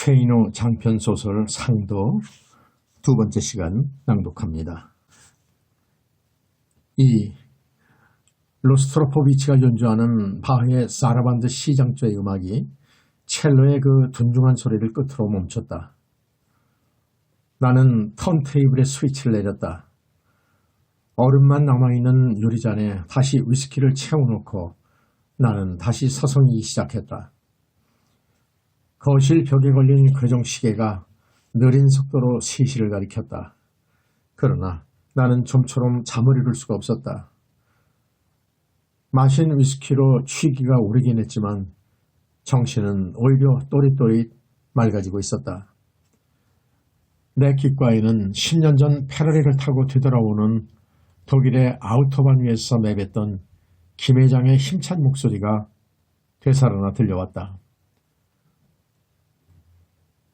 체이노 장편소설 상도 두 번째 시간 낭독합니다. 이 로스트로포비치가 연주하는 바흐의 사라반드 시장조의 음악이 첼로의 그 둔중한 소리를 끝으로 멈췄다. 나는 턴테이블에 스위치를 내렸다. 얼음만 남아있는 유리잔에 다시 위스키를 채워놓고 나는 다시 서성이기 시작했다. 거실 벽에 걸린 괴종시계가 느린 속도로 3시를 가리켰다. 그러나 나는 좀처럼 잠을 이룰 수가 없었다. 마신 위스키로 취기가 오르긴 했지만 정신은 오히려 또릿또릿 맑아지고 있었다. 내 귓가에는 10년 전 페라리를 타고 되돌아오는 독일의 아우토반 위에서 내뱉던 김 회장의 힘찬 목소리가 되살아나 들려왔다.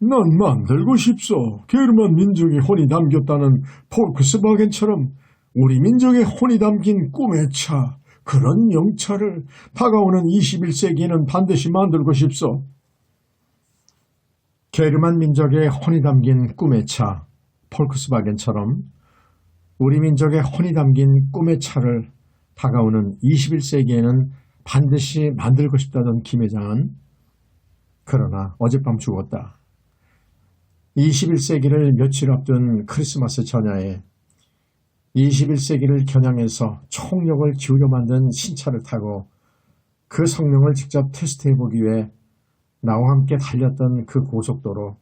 난 만들고 싶소. 게르만 민족의 혼이 담겼다는 폴크스바겐처럼 우리 민족의 혼이 담긴 꿈의 차, 그런 영차를 다가오는 21세기에는 반드시 만들고 싶소. 게르만 민족의 혼이 담긴 꿈의 차, 폴크스바겐처럼 우리 민족의 혼이 담긴 꿈의 차를 다가오는 21세기에는 반드시 만들고 싶다던 김 회장은 그러나 어젯밤 죽었다. 21세기를 며칠 앞둔 크리스마스 전야에 21세기를 겨냥해서 총력을 기울여 만든 신차를 타고 그 성능을 직접 테스트해보기 위해 나와 함께 달렸던 그 고속도로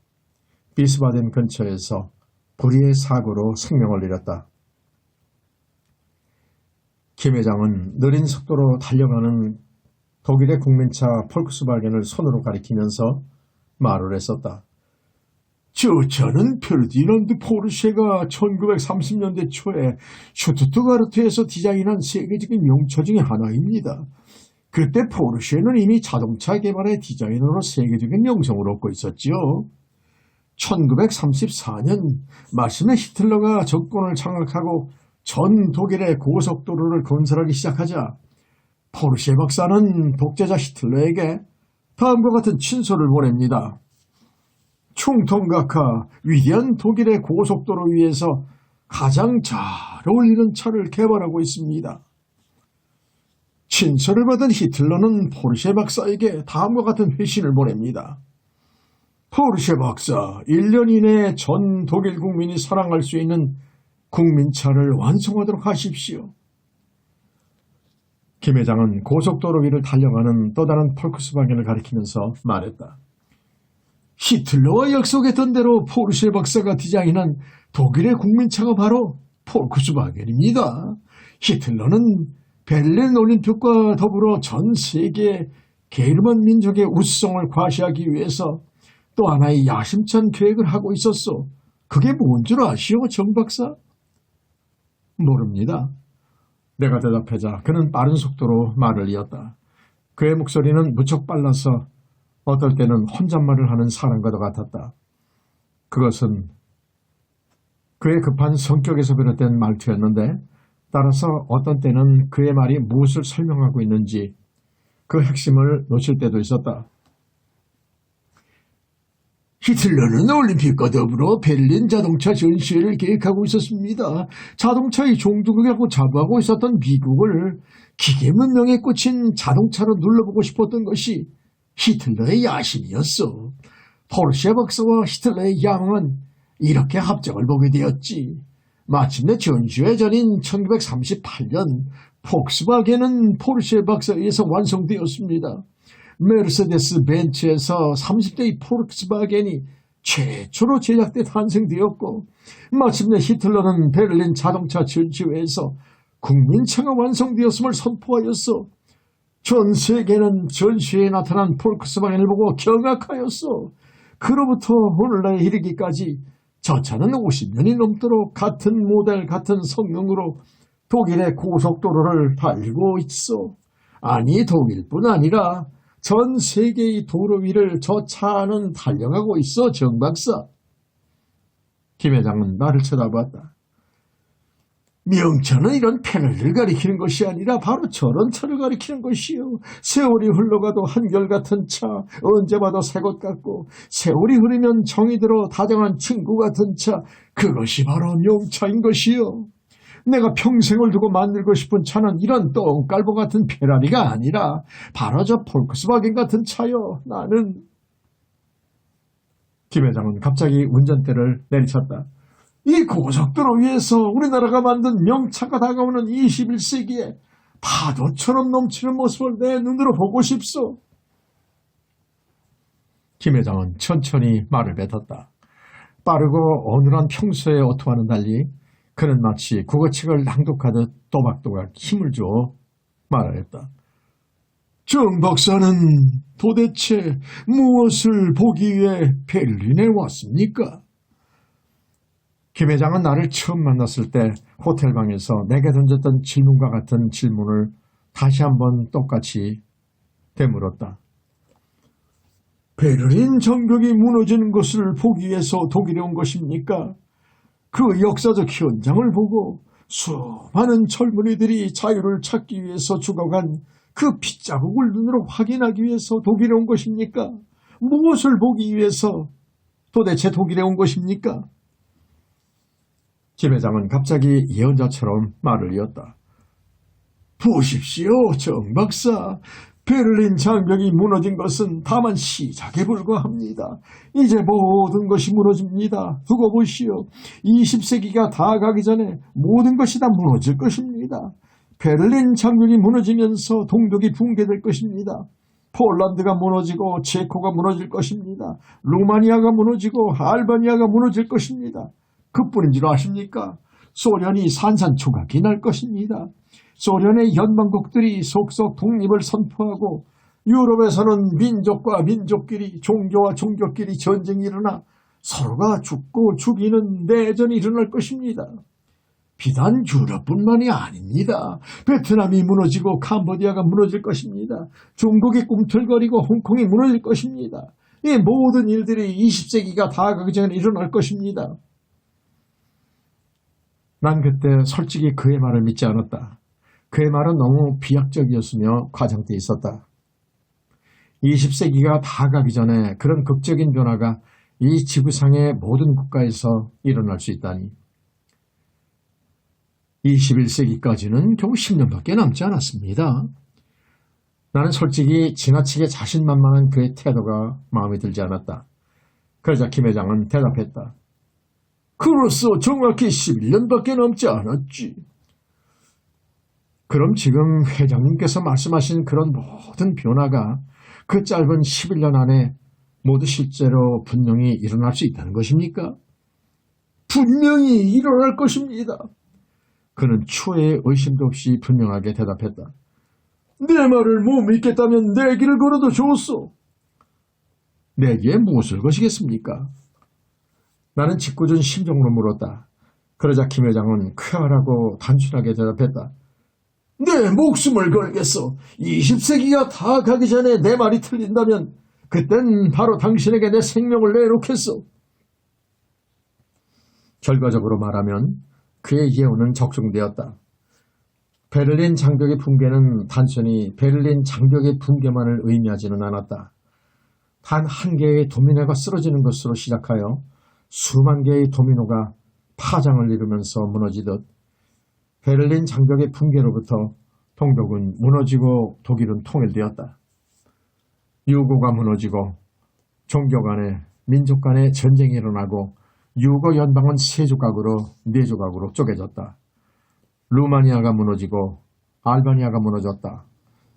비스바덴 근처에서 불의의 사고로 생명을 잃었다. 김 회장은 느린 속도로 달려가는 독일의 국민차 폴크스바겐을 손으로 가리키면서 말을 했었다. 저 차는 페르디난드 포르쉐가 1930년대 초에 슈투트가르트에서 디자인한 세계적인 명차 중의 하나입니다. 그때 포르쉐는 이미 자동차 개발의 디자이너로 세계적인 명성을 얻고 있었지요. 1934년 마침내 히틀러가 정권을 장악하고 전 독일의 고속도로를 건설하기 시작하자 포르쉐 박사는 독재자 히틀러에게 다음과 같은 친서를 보냅니다. 충통각하 위대한 독일의 고속도로 위에서 가장 잘 어울리는 차를 개발하고 있습니다. 친서를 받은 히틀러는 포르쉐 박사에게 다음과 같은 회신을 보냅니다. 포르쉐 박사, 1년 이내에 전 독일 국민이 사랑할 수 있는 국민차를 완성하도록 하십시오. 김 회장은 고속도로 위를 달려가는 또 다른 폴크스바겐을 가리키면서 말했다. 히틀러와 약속했던 대로 포르쉐 박사가 디자인한 독일의 국민차가 바로 폴크스바겐입니다. 히틀러는 베를린 올림픽과 더불어 전 세계 게르만 민족의 우수성을 과시하기 위해서 또 하나의 야심찬 계획을 하고 있었소. 그게 뭔 줄 아시오, 정 박사? 모릅니다. 내가 대답하자 그는 빠른 속도로 말을 이었다. 그의 목소리는 무척 빨라서 어떨 때는 혼잣말을 하는 사람과도 같았다. 그것은 그의 급한 성격에서 비롯된 말투였는데 따라서 어떤 때는 그의 말이 무엇을 설명하고 있는지 그 핵심을 놓칠 때도 있었다. 히틀러는 올림픽과 더불어 베를린 자동차 전시회를 계획하고 있었습니다. 자동차의 종두국이라고 자부하고 있었던 미국을 기계 문명에 꽂힌 자동차로 눌러보고 싶었던 것이 히틀러의 야심이었어. 포르쉐 박사와 히틀러의 야망은 이렇게 합작을 보게 되었지. 마침내 전시회 전인 1938년 폭스바겐은 포르쉐 박사에 의해서 완성되었습니다. 메르세데스 벤츠에서 30대의 폴크스바겐이 최초로 제작돼 탄생되었고 마침내 히틀러는 베를린 자동차 전시회에서 국민차가 완성되었음을 선포하였어. 전 세계는 전시회에 나타난 폴크스바겐을 보고 경악하였어. 그로부터 오늘날에 이르기까지 저 차는 50년이 넘도록 같은 모델 같은 성능으로 독일의 고속도로를 달리고 있어. 아니 독일뿐 아니라 전 세계의 도로 위를 저 차는 달려가고 있어, 정 박사. 김 회장은 나를 쳐다봤다. 명차는 이런 패널을 가리키는 것이 아니라 바로 저런 차를 가리키는 것이요. 세월이 흘러가도 한결같은 차, 언제 봐도 새 것 같고 세월이 흐르면 정이 들어 다정한 친구 같은 차, 그것이 바로 명차인 것이요. 내가 평생을 두고 만들고 싶은 차는 이런 똥깔보 같은 페라리가 아니라 바로 저 폴크스바겐 같은 차요. 나는... 김 회장은 갑자기 운전대를 내리쳤다. 이 고속도로 위에서 우리나라가 만든 명차가 다가오는 21세기에 파도처럼 넘치는 모습을 내 눈으로 보고 싶소. 김 회장은 천천히 말을 뱉었다. 빠르고 어눌한 평소의 어투와는 달리 그는 마치 국어책을 낭독하듯 또박또박 힘을 줘 말하였다. 정 박사는 도대체 무엇을 보기 위해 베를린에 왔습니까? 김 회장은 나를 처음 만났을 때 호텔방에서 내게 던졌던 질문과 같은 질문을 다시 한번 똑같이 되물었다. 베를린 장벽이 무너지는 것을 보기 위해서 독일에 온 것입니까? 그 역사적 현장을 보고 수많은 젊은이들이 자유를 찾기 위해서 죽어간 그 핏자국을 눈으로 확인하기 위해서 독일에 온 것입니까? 무엇을 보기 위해서 도대체 독일에 온 것입니까? 김 회장은 갑자기 예언자처럼 말을 이었다. 보십시오, 정 박사. 베를린 장벽이 무너진 것은 다만 시작에 불과합니다. 이제 모든 것이 무너집니다. 두고 보시오. 20세기가 다 가기 전에 모든 것이 다 무너질 것입니다. 베를린 장벽이 무너지면서 동독이 붕괴될 것입니다. 폴란드가 무너지고 체코가 무너질 것입니다. 루마니아가 무너지고 알바니아가 무너질 것입니다. 그뿐인 줄 아십니까? 소련이 산산조각이 날 것입니다. 소련의 연방국들이 속속 독립을 선포하고 유럽에서는 민족과 민족끼리 종교와 종교끼리 전쟁이 일어나 서로가 죽고 죽이는 내전이 일어날 것입니다. 비단 유럽뿐만이 아닙니다. 베트남이 무너지고 캄보디아가 무너질 것입니다. 중국이 꿈틀거리고 홍콩이 무너질 것입니다. 이 모든 일들이 20세기가 다 가기 전에 일어날 것입니다. 난 그때 솔직히 그의 말을 믿지 않았다. 그의 말은 너무 비약적이었으며 과장돼 있었다. 20세기가 다 가기 전에 그런 극적인 변화가 이 지구상의 모든 국가에서 일어날 수 있다니. 21세기까지는 겨우 10년밖에 남지 않았습니다. 나는 솔직히 지나치게 자신만만한 그의 태도가 마음에 들지 않았다. 그러자 김 회장은 대답했다. 그로써 정확히 11년밖에 남지 않았지. 그럼 지금 회장님께서 말씀하신 그런 모든 변화가 그 짧은 11년 안에 모두 실제로 분명히 일어날 수 있다는 것입니까? 분명히 일어날 것입니다. 그는 추후에 의심도 없이 분명하게 대답했다. 내 말을 못 믿겠다면 내기를 걸어도 좋소. 내기에 무엇을 거시겠습니까? 나는 짓궂은 심정으로 물었다. 그러자 김 회장은 쾌활하고 단순하게 대답했다. 내 목숨을 걸겠소. 20세기가 다 가기 전에 내 말이 틀린다면 그땐 바로 당신에게 내 생명을 내놓겠소. 결과적으로 말하면 그의 예언은 적중되었다. 베를린 장벽의 붕괴는 단순히 베를린 장벽의 붕괴만을 의미하지는 않았다. 단 한 개의 도미노가 쓰러지는 것으로 시작하여 수만 개의 도미노가 파장을 이루면서 무너지듯 베를린 장벽의 붕괴로부터 동독은 무너지고 독일은 통일되었다. 유고가 무너지고 종교 간에 민족 간에 전쟁이 일어나고 유고 연방은 세 조각으로 네 조각으로 쪼개졌다. 루마니아가 무너지고 알바니아가 무너졌다.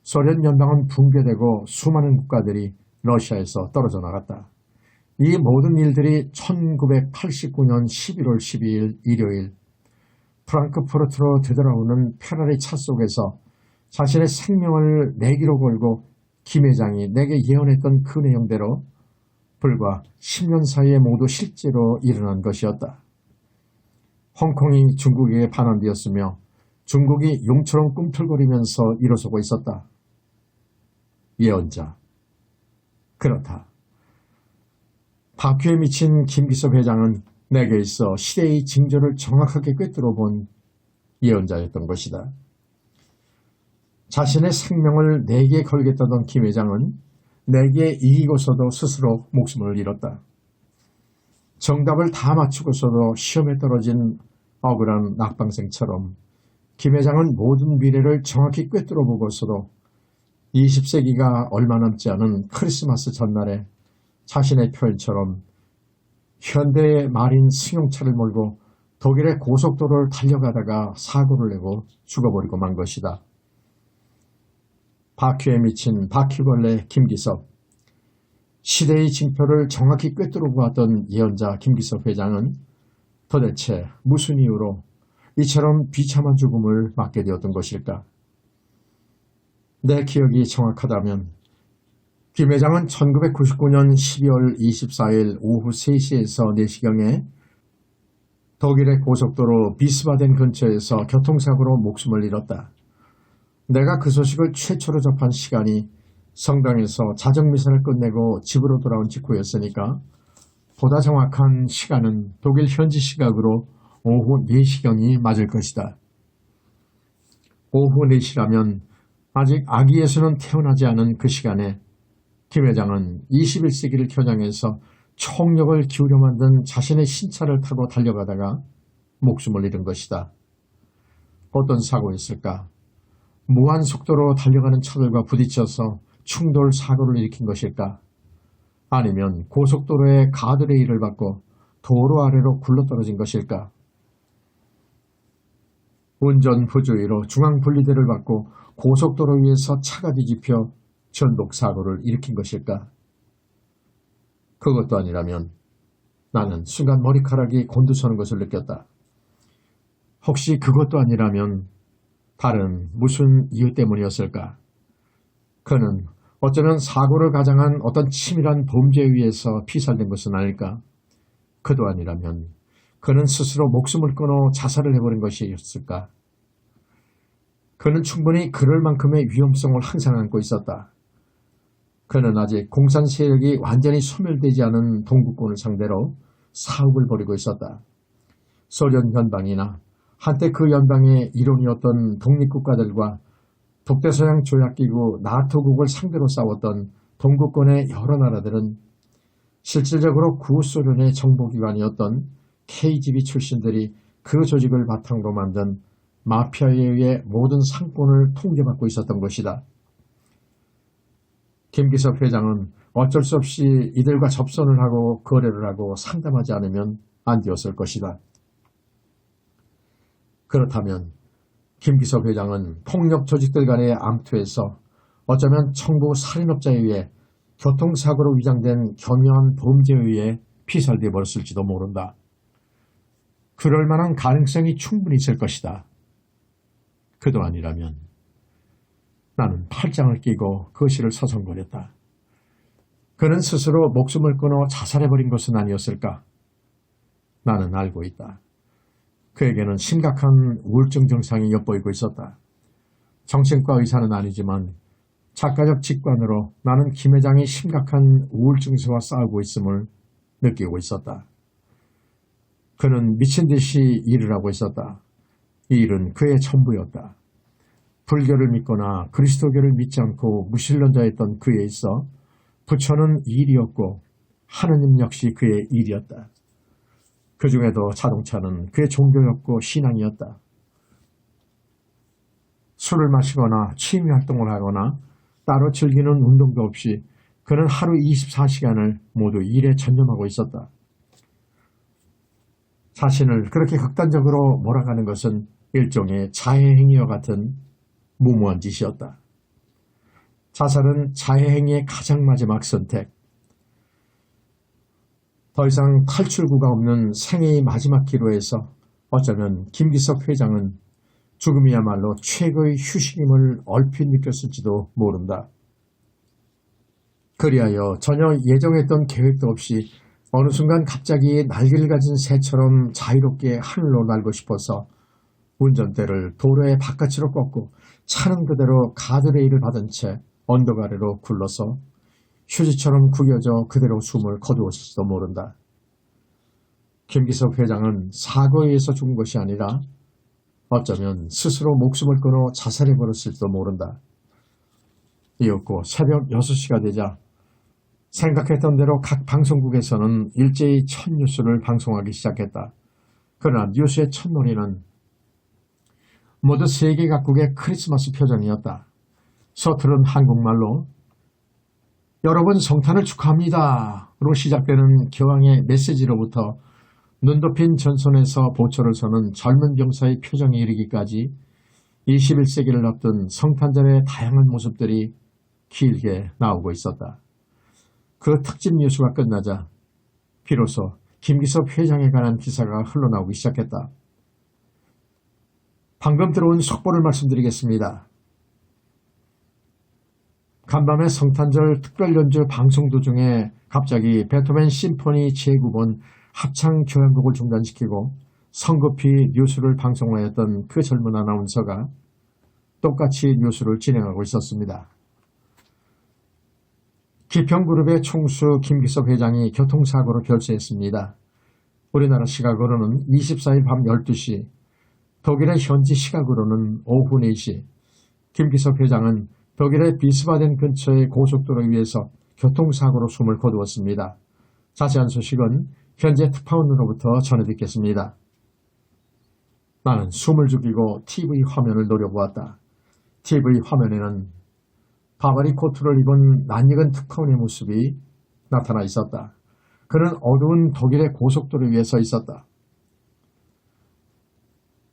소련 연방은 붕괴되고 수많은 국가들이 러시아에서 떨어져 나갔다. 이 모든 일들이 1989년 11월 12일 일요일 프랑크푸르트로 되돌아오는 페라리 차 속에서 자신의 생명을 내기로 걸고 김 회장이 내게 예언했던 그 내용대로 불과 10년 사이에 모두 실제로 일어난 것이었다. 홍콩이 중국에게 반환되었으며 중국이 용처럼 꿈틀거리면서 일어서고 있었다. 예언자. 그렇다. 다큐에 미친 김기석 회장은 내게 있어 시대의 징조를 정확하게 꿰뚫어 본 예언자였던 것이다. 자신의 생명을 내게 걸겠다던 김 회장은 내게 이기고서도 스스로 목숨을 잃었다. 정답을 다 맞추고서도 시험에 떨어진 억울한 낙방생처럼 김 회장은 모든 미래를 정확히 꿰뚫어 보고서도 20세기가 얼마 남지 않은 크리스마스 전날에 자신의 표현처럼 현대의 말인 승용차를 몰고 독일의 고속도로를 달려가다가 사고를 내고 죽어버리고 만 것이다. 바퀴에 미친 바퀴벌레 김기섭, 시대의 징표를 정확히 꿰뚫어 보았던 예언자 김기섭 회장은 도대체 무슨 이유로 이처럼 비참한 죽음을 맞게 되었던 것일까? 내 기억이 정확하다면 김 회장은 1999년 12월 24일 오후 3시에서 4시경에 독일의 고속도로 비스바덴 근처에서 교통사고로 목숨을 잃었다. 내가 그 소식을 최초로 접한 시간이 성당에서 자정미사를 끝내고 집으로 돌아온 직후였으니까 보다 정확한 시간은 독일 현지 시각으로 오후 4시경이 맞을 것이다. 오후 4시라면 아직 아기 예수는 태어나지 않은 그 시간에 김 회장은 21세기를 겨냥해서 총력을 기울여 만든 자신의 신차를 타고 달려가다가 목숨을 잃은 것이다. 어떤 사고였을까? 무한 속도로 달려가는 차들과 부딪혀서 충돌 사고를 일으킨 것일까? 아니면 고속도로의 가드레일을 받고 도로 아래로 굴러떨어진 것일까? 운전 부주의로 중앙분리대를 받고 고속도로 위에서 차가 뒤집혀 전독사고를 일으킨 것일까? 그것도 아니라면 나는 순간 머리카락이 곤두서는 것을 느꼈다. 혹시 그것도 아니라면 다른 무슨 이유 때문이었을까? 그는 어쩌면 사고를 가장한 어떤 치밀한 범죄에 의해서 피살된 것은 아닐까? 그도 아니라면 그는 스스로 목숨을 끊어 자살을 해버린 것이었을까? 그는 충분히 그럴 만큼의 위험성을 항상 안고 있었다. 그는 아직 공산 세력이 완전히 소멸되지 않은 동구권을 상대로 사업을 벌이고 있었다. 소련 연방이나 한때 그 연방의 일원이었던 독립국가들과 독대서양 조약기구 나토국을 상대로 싸웠던 동구권의 여러 나라들은 실질적으로 구소련의 정보기관이었던 KGB 출신들이 그 조직을 바탕으로 만든 마피아에 의해 모든 상권을 통제받고 있었던 것이다. 김기섭 회장은 어쩔 수 없이 이들과 접선을 하고 거래를 하고 상담하지 않으면 안 되었을 것이다. 그렇다면 김기섭 회장은 폭력 조직들 간의 암투에서 어쩌면 청부 살인업자에 의해 교통사고로 위장된 교묘한 범죄에 의해 피살되어 버렸을지도 모른다. 그럴 만한 가능성이 충분히 있을 것이다. 그도 아니라면 나는 팔짱을 끼고 거실을 서성거렸다. 그는 스스로 목숨을 끊어 자살해버린 것은 아니었을까? 나는 알고 있다. 그에게는 심각한 우울증 증상이 엿보이고 있었다. 정신과 의사는 아니지만 작가적 직관으로 나는 김 회장이 심각한 우울증세와 싸우고 있음을 느끼고 있었다. 그는 미친 듯이 일을 하고 있었다. 이 일은 그의 전부였다. 불교를 믿거나 그리스도교를 믿지 않고 무신론자였던 그에 있어 부처는 일이었고 하느님 역시 그의 일이었다. 그 중에도 자동차는 그의 종교였고 신앙이었다. 술을 마시거나 취미 활동을 하거나 따로 즐기는 운동도 없이 그는 하루 24시간을 모두 일에 전념하고 있었다. 자신을 그렇게 극단적으로 몰아가는 것은 일종의 자해행위와 같은 무모한 짓이었다. 자살은 자해행위의 가장 마지막 선택. 더 이상 탈출구가 없는 생애의 마지막 기로에서 어쩌면 김기섭 회장은 죽음이야말로 최고의 휴식임을 얼핏 느꼈을지도 모른다. 그리하여 전혀 예정했던 계획도 없이 어느 순간 갑자기 날개를 가진 새처럼 자유롭게 하늘로 날고 싶어서 운전대를 도로의 바깥으로 꺾고 차는 그대로 가드레일을 받은 채 언덕 아래로 굴러서 휴지처럼 구겨져 그대로 숨을 거두었을지도 모른다. 김기섭 회장은 사고에 의해서 죽은 것이 아니라 어쩌면 스스로 목숨을 끊어 자살해버렸을지도 모른다. 이었고 새벽 6시가 되자 생각했던 대로 각 방송국에서는 일제히 첫 뉴스를 방송하기 시작했다. 그러나 뉴스의 첫머리는 모두 세계 각국의 크리스마스 표정이었다. 서투른 한국말로 여러분 성탄을 축하합니다로 시작되는 교황의 메시지로부터 눈 덮인 전선에서 보초를 서는 젊은 병사의 표정에 이르기까지 21세기를 앞둔 성탄절의 다양한 모습들이 길게 나오고 있었다. 그 특집 뉴스가 끝나자 비로소 김기섭 회장에 관한 기사가 흘러나오기 시작했다. 방금 들어온 속보를 말씀드리겠습니다. 간밤에 성탄절 특별 연주 방송 도중에 갑자기 베토벤 심포니 제9번 합창 교향곡을 중단시키고 성급히 뉴스를 방송하였던 그 젊은 아나운서가 똑같이 뉴스를 진행하고 있었습니다. 기평그룹의 총수 김기섭 회장이 교통사고로 별세했습니다. 우리나라 시각으로는 24일 밤 12시, 독일의 현지 시각으로는 오후 4시, 김기섭 회장은 독일의 비스바덴 근처의 고속도로 위에서 교통사고로 숨을 거두었습니다. 자세한 소식은 현재 특파원으로부터 전해 듣겠습니다. 나는 숨을 죽이고 TV 화면을 노려보았다. TV 화면에는 바바리 코트를 입은 낯익은 특파원의 모습이 나타나 있었다. 그는 어두운 독일의 고속도로 위에 서 있었다.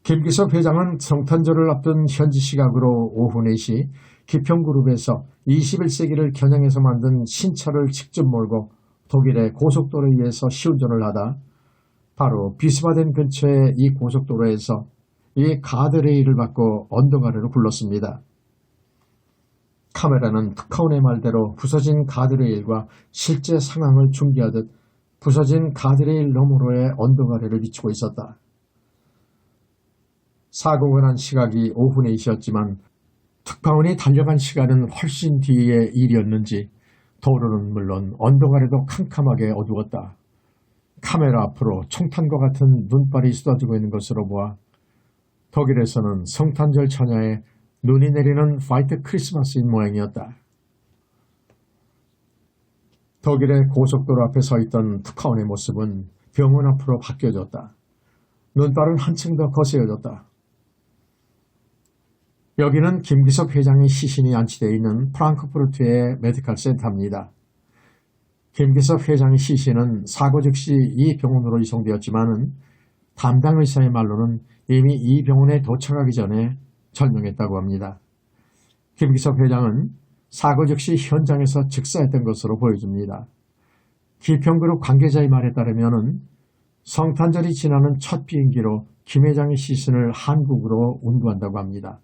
김기섭 회장은 성탄절을 앞둔 현지 시각으로 오후 4시 기평그룹에서 21세기를 겨냥해서 만든 신차를 직접 몰고 독일의 고속도로 위에서 시운전을 하다 바로 비스바덴 근처의 이 고속도로에서 이 가드레일을 받고 언덕 아래로 굴렀습니다. 카메라는 특파원의 말대로 부서진 가드레일과 실제 상황을 중계하듯 부서진 가드레일 너머로의 언덕 아래를 비추고 있었다. 사고가 난 시각이 오후 4시였지만 특파원이 달려간 시간은 훨씬 뒤의 일이었는지 도로는 물론 언덕 아래도 캄캄하게 어두웠다. 카메라 앞으로 총탄과 같은 눈발이 쏟아지고 있는 것으로 보아 독일에서는 성탄절 전야에 눈이 내리는 화이트 크리스마스인 모양이었다. 독일의 고속도로 앞에 서 있던 특파원의 모습은 병원 앞으로 바뀌어졌다. 눈발은 한층 더 거세어졌다. 여기는 김기섭 회장의 시신이 안치되어 있는 프랑크푸르트의 메디컬 센터입니다. 김기섭 회장의 시신은 사고 즉시 이 병원으로 이송되었지만 담당 의사의 말로는 이미 이 병원에 도착하기 전에 절명했다고 합니다. 김기섭 회장은 사고 즉시 현장에서 즉사했던 것으로 보여집니다. 기평그룹 관계자의 말에 따르면 성탄절이 지나는 첫 비행기로 김 회장의 시신을 한국으로 운구한다고 합니다.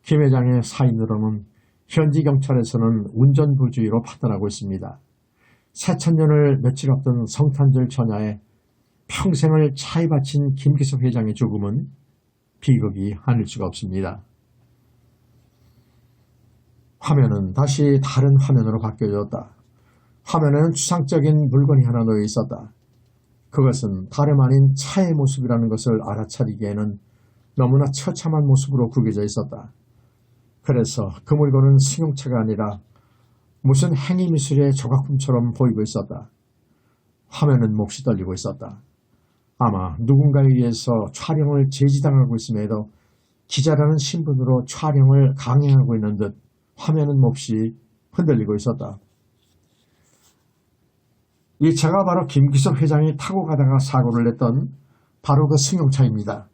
김 회장의 사인으로는 현지 경찰에서는 운전부주의로 판단하고 있습니다. 새천년을 며칠 앞둔 성탄절 전야에 평생을 차에 바친 김기섭 회장의 죽음은 비극이 아닐 수가 없습니다. 화면은 다시 다른 화면으로 바뀌어졌다. 화면에는 추상적인 물건이 하나 놓여 있었다. 그것은 다름 아닌 차의 모습이라는 것을 알아차리기에는 너무나 처참한 모습으로 구겨져 있었다. 그래서 그 물건은 승용차가 아니라 무슨 행위미술의 조각품처럼 보이고 있었다. 화면은 몹시 떨리고 있었다. 아마 누군가에 의해서 촬영을 제지당하고 있음에도 기자라는 신분으로 촬영을 강행하고 있는 듯 화면은 몹시 흔들리고 있었다. 이 차가 바로 김기섭 회장이 타고 가다가 사고를 냈던 바로 그 승용차입니다.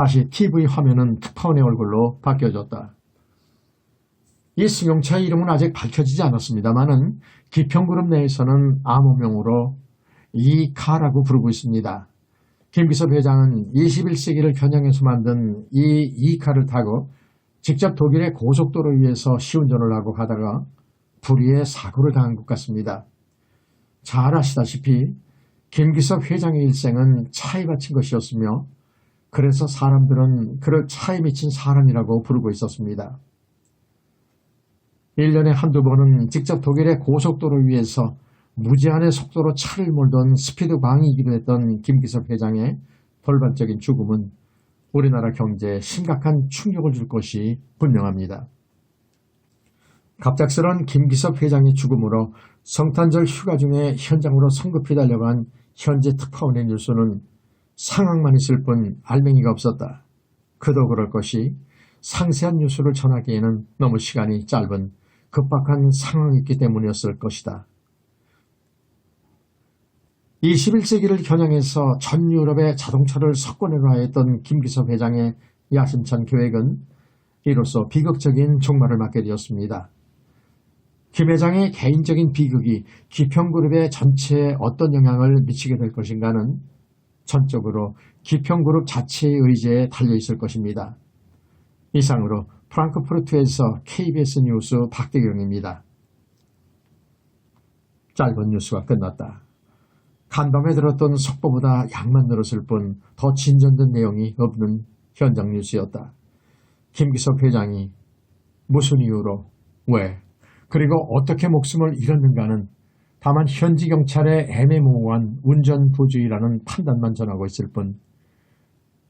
다시 TV 화면은 특파원의 얼굴로 바뀌어졌다. 이 승용차의 이름은 아직 밝혀지지 않았습니다만은 기평그룹 내에서는 암호명으로 이카라고 부르고 있습니다. 김기섭 회장은 21세기를 겨냥해서 만든 이 이카를 타고 직접 독일의 고속도로 위에서 시운전을 하고 가다가 불의의 사고를 당한 것 같습니다. 잘 아시다시피 김기섭 회장의 일생은 차에 바친 것이었으며 그래서 사람들은 그를 차에 미친 사람이라고 부르고 있었습니다. 1년에 한두 번은 직접 독일의 고속도로 위에서 무제한의 속도로 차를 몰던 스피드 광이기도 했던 김기섭 회장의 돌발적인 죽음은 우리나라 경제에 심각한 충격을 줄 것이 분명합니다. 갑작스런 김기섭 회장의 죽음으로 성탄절 휴가 중에 현장으로 성급히 달려간 현재 특파원의 뉴스는 상황만 있을 뿐 알맹이가 없었다. 그도 그럴 것이 상세한 뉴스를 전하기에는 너무 시간이 짧은 급박한 상황이었기 때문이었을 것이다. 21세기를 겨냥해서 전 유럽의 자동차를 석권해가 했던 김기섭 회장의 야심찬 계획은 이로써 비극적인 종말을 맞게 되었습니다. 김 회장의 개인적인 비극이 기평그룹의 전체에 어떤 영향을 미치게 될 것인가는 전적으로 기평그룹 자체의 의지에 달려있을 것입니다. 이상으로 프랑크푸르트에서 KBS 뉴스 박대경입니다. 짧은 뉴스가 끝났다. 간밤에 들었던 속보보다 양만 늘었을 뿐 더 진전된 내용이 없는 현장 뉴스였다. 김기섭 회장이 무슨 이유로, 왜, 그리고 어떻게 목숨을 잃었는가는 다만 현지 경찰의 애매모호한 운전부주의라는 판단만 전하고 있을 뿐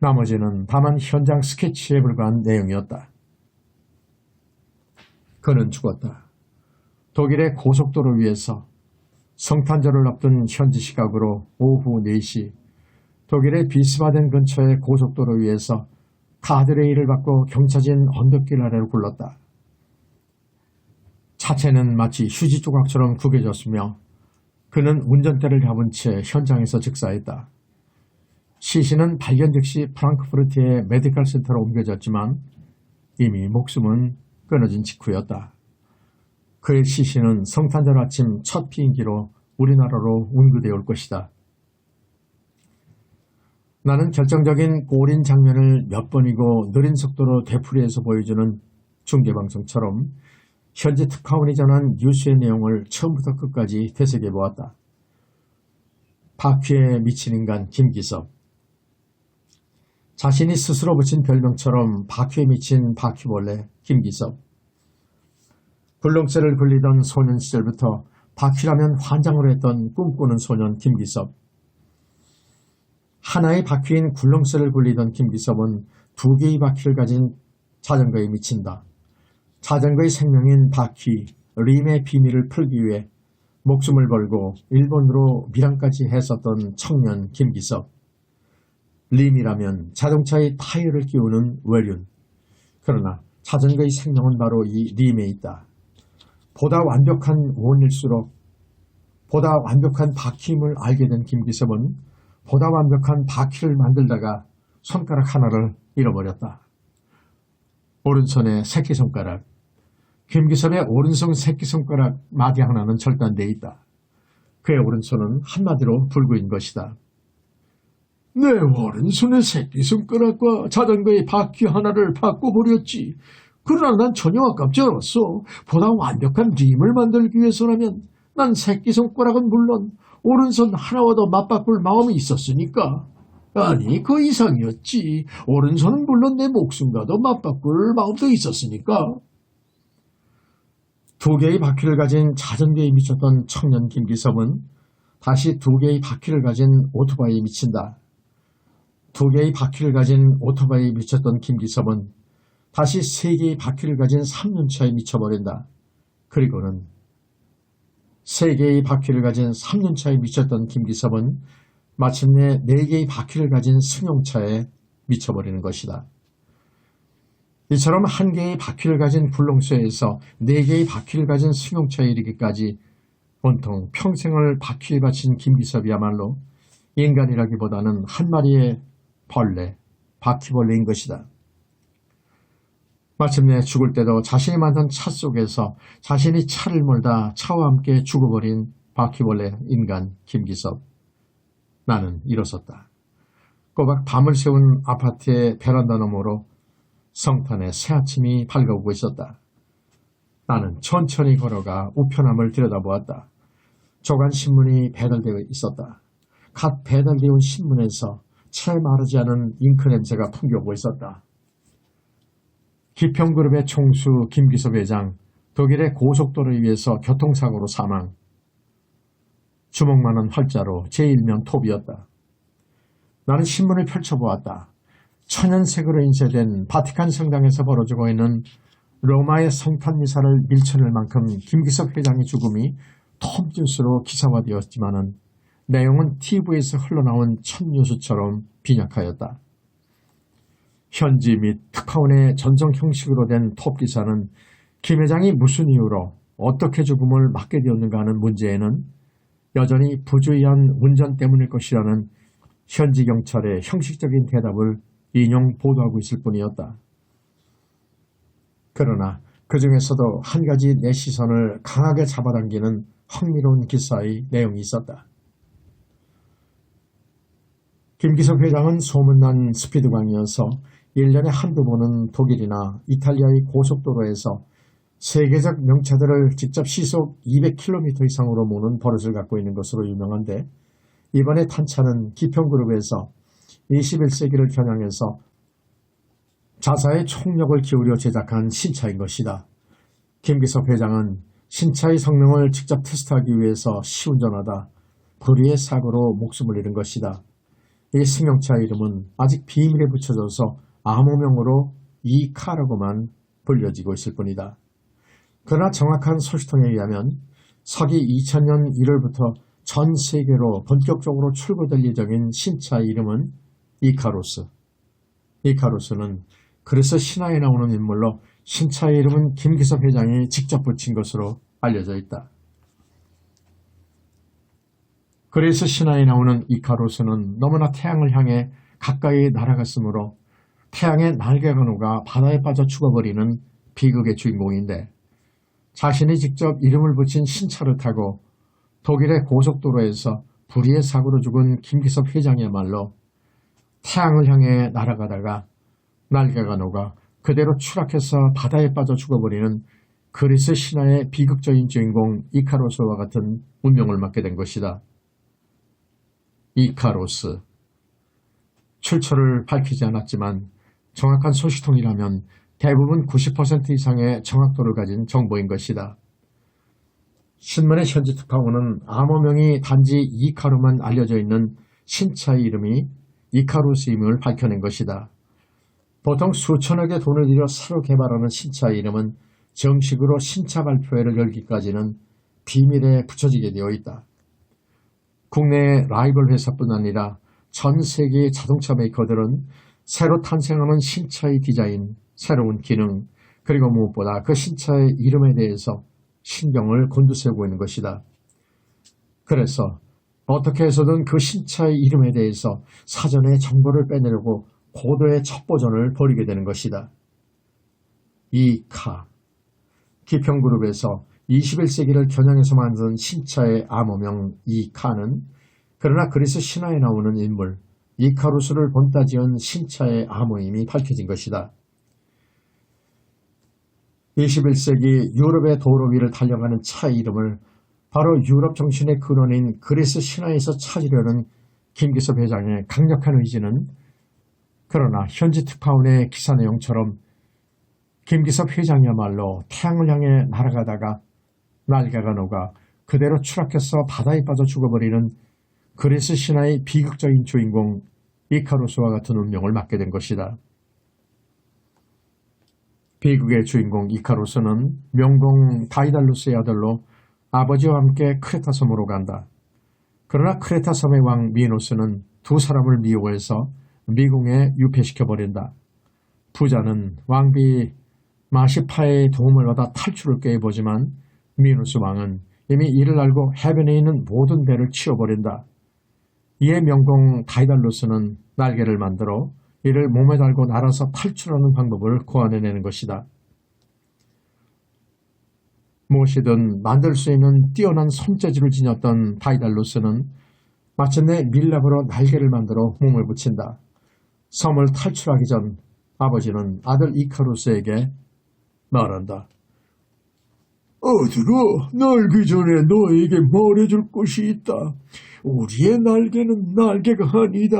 나머지는 다만 현장 스케치에 불과한 내용이었다. 그는 죽었다. 독일의 고속도로 위에서 성탄절을 앞둔 현지 시각으로 오후 4시 독일의 비스바덴 근처의 고속도로 위에서 가드레일을 받고 경차진 언덕길 아래로 굴렀다. 차체는 마치 휴지 조각처럼 구겨졌으며 그는 운전대를 잡은 채 현장에서 즉사했다. 시신은 발견 즉시 프랑크푸르트의 메디컬 센터로 옮겨졌지만 이미 목숨은 끊어진 직후였다. 그의 시신은 성탄절 아침 첫 비행기로 우리나라로 운구되어 올 것이다. 나는 결정적인 골인 장면을 몇 번이고 느린 속도로 되풀이해서 보여주는 중계방송처럼 현지 특파원이 전한 뉴스의 내용을 처음부터 끝까지 되새겨보았다. 바퀴에 미친 인간 김기섭. 자신이 스스로 붙인 별명처럼 바퀴에 미친 바퀴벌레 김기섭. 굴렁쇠를 굴리던 소년 시절부터 바퀴라면 환장을 했던 꿈꾸는 소년 김기섭. 하나의 바퀴인 굴렁쇠를 굴리던 김기섭은 2개의 바퀴를 가진 자전거에 미친다. 자전거의 생명인 바퀴, 림의 비밀을 풀기 위해 목숨을 걸고 일본으로 밀항까지 했었던 청년 김기섭. 림이라면 자동차의 타이어를 끼우는 외륜. 그러나 자전거의 생명은 바로 이 림에 있다. 보다 완벽한 원일수록 보다 완벽한 바퀴임을 알게 된 김기섭은 보다 완벽한 바퀴를 만들다가 손가락 하나를 잃어버렸다. 오른손의 새끼손가락. 김기섭의 오른손 새끼손가락 마디 하나는 절단되어 있다. 그의 오른손은 한마디로 불구인 것이다. 내 오른손의 새끼손가락과 자전거의 바퀴 하나를 바꿔버렸지. 그러나 난 전혀 아깝지 않았어. 보다 완벽한 림을 만들기 위해서라면 난 새끼손가락은 물론 오른손 하나와도 맞바꿀 마음이 있었으니까. 아니, 그 이상이었지. 오른손은 물론 내 목숨과도 맞바꿀 마음도 있었으니까. 2개의 바퀴를 가진 자전거에 미쳤던 청년 김기섭은 다시 2개의 바퀴를 가진 오토바이에 미친다. 2개의 바퀴를 가진 오토바이에 미쳤던 김기섭은 다시 3개의 바퀴를 가진 3륜차에 미쳐버린다. 그리고는 3개의 바퀴를 가진 3륜차에 미쳤던 김기섭은 마침내 4개의 바퀴를 가진 승용차에 미쳐버리는 것이다. 이처럼 1개의 바퀴를 가진 굴렁쇠에서 4개의 바퀴를 가진 승용차에 이르기까지 온통 평생을 바퀴에 바친 김기섭이야말로 인간이라기보다는 한 마리의 벌레, 바퀴벌레인 것이다. 마침내 죽을 때도 자신이 만든 차 속에서 자신이 차를 몰다 차와 함께 죽어버린 바퀴벌레 인간 김기섭. 나는 일어섰다. 꼬박 밤을 새운 아파트의 베란다 너머로 성탄의 새아침이 밝아오고 있었다. 나는 천천히 걸어가 우편함을 들여다보았다. 조간 신문이 배달되어 있었다. 갓 배달되어 온 신문에서 채 마르지 않은 잉크 냄새가 풍겨오고 있었다. 기평그룹의 총수 김기섭 회장, 독일의 고속도로 위에서 교통사고로 사망. 주먹만한 활자로 제1면 톱이었다. 나는 신문을 펼쳐보았다. 천연색으로 인쇄된 바티칸 성당에서 벌어지고 있는 로마의 성탄 미사를 밀쳐낼 만큼 김기석 회장의 죽음이 톱뉴스로 기사화되었지만 내용은 TV에서 흘러나온 첫 뉴스처럼 빈약하였다. 현지 및 특파원의 전송 형식으로 된 톱기사는 김 회장이 무슨 이유로 어떻게 죽음을 맞게 되었는가 하는 문제에는 여전히 부주의한 운전 때문일 것이라는 현지 경찰의 형식적인 대답을 인용 보도하고 있을 뿐이었다. 그러나 그 중에서도 한 가지 내 시선을 강하게 잡아당기는 흥미로운 기사의 내용이 있었다. 김기석 회장은 소문난 스피드광이어서 1년에 한두 번은 독일이나 이탈리아의 고속도로에서 세계적 명차들을 직접 시속 200km 이상으로 모는 버릇을 갖고 있는 것으로 유명한데, 이번에 탄 차는 기평그룹에서 21세기를 겨냥해서 자사의 총력을 기울여 제작한 신차인 것이다. 김기석 회장은 신차의 성능을 직접 테스트하기 위해서 시운전하다 불의의 사고로 목숨을 잃은 것이다. 이 승용차 이름은 아직 비밀에 붙여져서 암호명으로 이카라고만 불려지고 있을 뿐이다. 그러나 정확한 소식통에 의하면 서기 2000년 1월부터 전 세계로 본격적으로 출고될 예정인 신차 이름은 이카루스. 이카루스는 그리스 신화에 나오는 인물로 신차의 이름은 김기석 회장이 직접 붙인 것으로 알려져 있다. 그리스 신화에 나오는 이카루스는 너무나 태양을 향해 가까이 날아갔으므로 태양의 날개가 녹아 바다에 빠져 죽어버리는 비극의 주인공인데, 자신이 직접 이름을 붙인 신차를 타고 독일의 고속도로에서 불의의 사고로 죽은 김기석 회장이야말로 태양을 향해 날아가다가 날개가 녹아 그대로 추락해서 바다에 빠져 죽어버리는 그리스 신화의 비극적인 주인공 이카로스와 같은 운명을 맞게 된 것이다. 이카로스. 출처를 밝히지 않았지만 정확한 소식통이라면 대부분 90% 이상의 정확도를 가진 정보인 것이다. 신문의 현지 특파원은 암호명이 단지 이카로만 알려져 있는 신차의 이름이 이카루스임을 밝혀낸 것이다. 보통 수천억의 돈을 들여 새로 개발하는 신차의 이름은 정식으로 신차 발표회를 열기까지는 비밀에 붙여지게 되어 있다. 국내의 라이벌 회사뿐 아니라 전 세계의 자동차 메이커들은 새로 탄생하는 신차의 디자인, 새로운 기능, 그리고 무엇보다 그 신차의 이름에 대해서 신경을 곤두세우고 있는 것이다. 그래서 어떻게 해서든 그 신차의 이름에 대해서 사전에 정보를 빼내려고 고도의 첩보전을 벌이게 되는 것이다. 이 카. 기평그룹에서 21세기를 겨냥해서 만든 신차의 암호명 이 카는 그러나 그리스 신화에 나오는 인물 이카루스를 본따 지은 신차의 암호임이 밝혀진 것이다. 21세기 유럽의 도로 위를 달려가는 차의 이름을 바로 유럽 정신의 근원인 그리스 신화에서 찾으려는 김기석 회장의 강력한 의지는, 그러나 현지 특파원의 기사 내용처럼 김기석 회장이야말로 태양을 향해 날아가다가 날개가 녹아 그대로 추락해서 바다에 빠져 죽어버리는 그리스 신화의 비극적인 주인공 이카루스와 같은 운명을 맞게 된 것이다. 비극의 주인공 이카루스는 명공 다이달루스의 아들로 아버지와 함께 크레타 섬으로 간다. 그러나 크레타 섬의 왕 미노스는 두 사람을 미워해서 미궁에 유폐시켜버린다. 부자는 왕비 마시파의 도움을 받아 탈출을 꾀해보지만 미노스 왕은 이미 이를 알고 해변에 있는 모든 배를 치워버린다. 이에 명공 다이달루스는 날개를 만들어 이를 몸에 달고 날아서 탈출하는 방법을 고안해내는 것이다. 무엇이든 만들 수 있는 뛰어난 손재주를 지녔던 다이달루스는 마침내 밀랍으로 날개를 만들어 몸을 붙인다. 섬을 탈출하기 전 아버지는 아들 이카루스에게 말한다. 아들아, 날기 전에 너에게 말해줄 것이 있다. 우리의 날개는 날개가 아니다.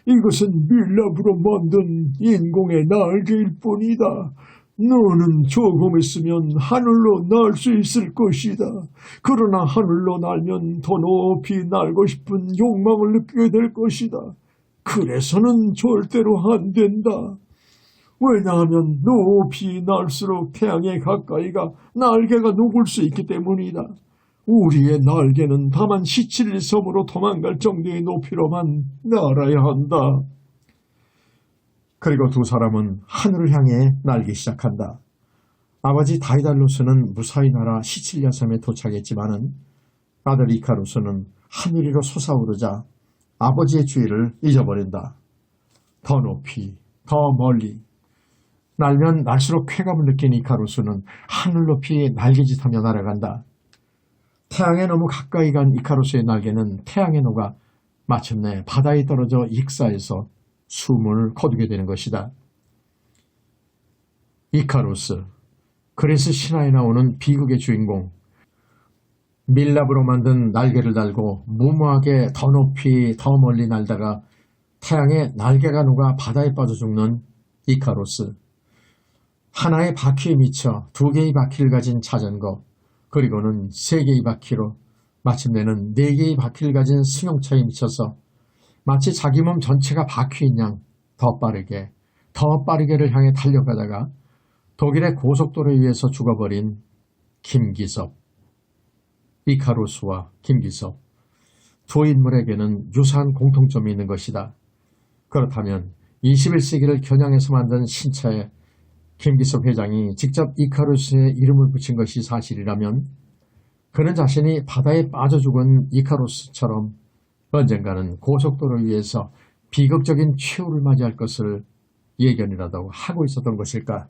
이것은 밀랍으로 만든 인공의 날개일 뿐이다. 너는 조금 있으면 하늘로 날 수 있을 것이다. 그러나 하늘로 날면 더 높이 날고 싶은 욕망을 느끼게 될 것이다. 그래서는 절대로 안 된다. 왜냐하면 높이 날수록 태양에 가까이가 날개가 녹을 수 있기 때문이다. 우리의 날개는 다만 시칠리 섬으로 도망갈 정도의 높이로만 날아야 한다. 그리고 두 사람은 하늘을 향해 날기 시작한다. 아버지 다이달로스는 무사히 날아 시칠리아 섬에 도착했지만은 아들 이카루스는 하늘 위로 솟아오르자 아버지의 주의를 잊어버린다. 더 높이, 더 멀리. 날면 날수록 쾌감을 느낀 이카루스는 하늘 높이 날개짓하며 날아간다. 태양에 너무 가까이 간 이카루스의 날개는 태양에 녹아 마침내 바다에 떨어져 익사해서 숨을 거두게 되는 것이다. 이카루스, 그리스 신화에 나오는 비극의 주인공. 밀랍으로 만든 날개를 달고 무모하게 더 높이 더 멀리 날다가 태양에 날개가 녹아 바다에 빠져 죽는 이카루스. 하나의 바퀴에 미쳐 두 개의 바퀴를 가진 자전거, 그리고는 세 개의 바퀴로 마침내는 네 개의 바퀴를 가진 승용차에 미쳐서 마치 자기 몸 전체가 바퀴인 양 더 빠르게를 향해 달려가다가 독일의 고속도로에 의해서 죽어버린 김기섭. 이카루스와 김기섭, 두 인물에게는 유사한 공통점이 있는 것이다. 그렇다면 21세기를 겨냥해서 만든 신차에 김기섭 회장이 직접 이카루스의 이름을 붙인 것이 사실이라면 그는 자신이 바다에 빠져 죽은 이카루스처럼 언젠가는 고속도로 위에서 비극적인 최후를 맞이할 것을 예견이라도 하고 있었던 것일까?